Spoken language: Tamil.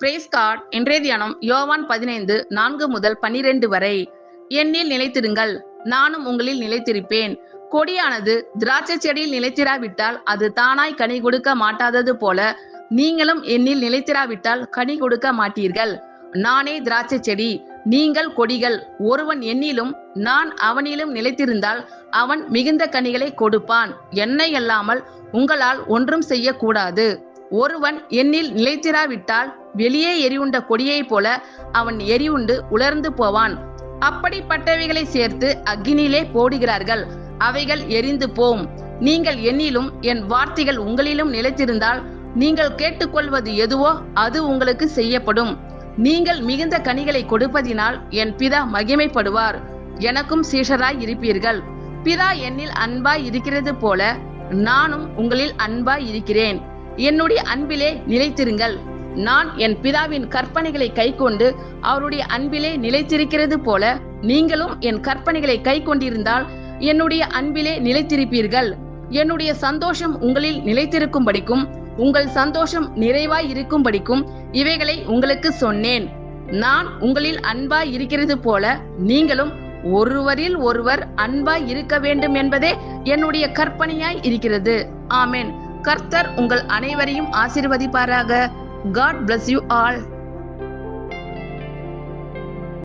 Price card. இன்றைய தியானம் யோவான் 15:4-12 வரை. என்னில் நிலைத்திருங்கள், நானும் உங்களில் நிலைத்திருப்பேன். கொடியானது திராட்சை செடியில் நிலைத்திராவிட்டால் அது தானாய் கனி கொடுக்க மாட்டாதது போல, நீங்களும் என்னில் நிலைத்திராவிட்டால் கனி கொடுக்க மாட்டீர்கள். நானே திராட்சை செடி, நீங்கள் கொடிகள். ஒருவன் என்னிலும் நான் அவனிலும் நிலைத்திருந்தால் அவன் மிகுந்த கனிகளை கொடுப்பான். என்னை அல்லாமல் உங்களால் ஒன்றும் செய்யக்கூடாது. ஒருவன் என்னில் நிலைத்திராவிட்டால் வெளியே எரியுண்ட கொடியைப் போல அவன் எரியுண்டு உலர்ந்து போவான். அப்படிப்பட்டவைகளை சேர்த்து அக்கினியிலே போடுகிறார்கள், அவைகள் எரிந்து போம். நீங்கள் என்னிலும் என் வார்த்தைகள் உங்களிலும் நிலைத்திருந்தால் நீங்கள் கேட்டுக்கொள்வது எதுவோ அது உங்களுக்கு செய்யப்படும். நீங்கள் மிகுந்த கனிகளை கொடுப்பதினால் என் பிதா மகிமைப்படுவார். எனக்கும் சீஷராய் இருப்பீர்கள். பிதா என்னில் அன்பாய் இருக்கிறது போல நானும் உங்களில் அன்பாய் இருக்கிறேன். என்னுடைய அன்பிலே நிலைத்திருங்கள். நான் என் பிதாவின் கற்பனைகளை கைக்கொண்டு அவருடைய அன்பிலே நிலைத்திருக்கிறது போல நீங்களும் என் கற்பனைகளை கைக்கொண்டிருந்தால் என்னுடைய அன்பிலே நிலைத்திருப்பீர்கள். என்னுடைய சந்தோஷம் உங்களில் நிலைத்திருக்கும்படிக்கும் உங்கள் சந்தோஷம் நிறைவாய் இருக்கும்படிக்கும் இவைகளை உங்களுக்கு சொன்னேன். நான் உங்களில் அன்பாய் இருக்கிறது போல நீங்களும் ஒருவரில் ஒருவர் அன்பாய் இருக்க வேண்டும் என்பதே என்னுடைய கற்பனையாய் இருக்கிறது. ஆமென். கர்த்தர் உங்கள் அனைவரையும் ஆசீர்வதிப்பாராக. God bless you all.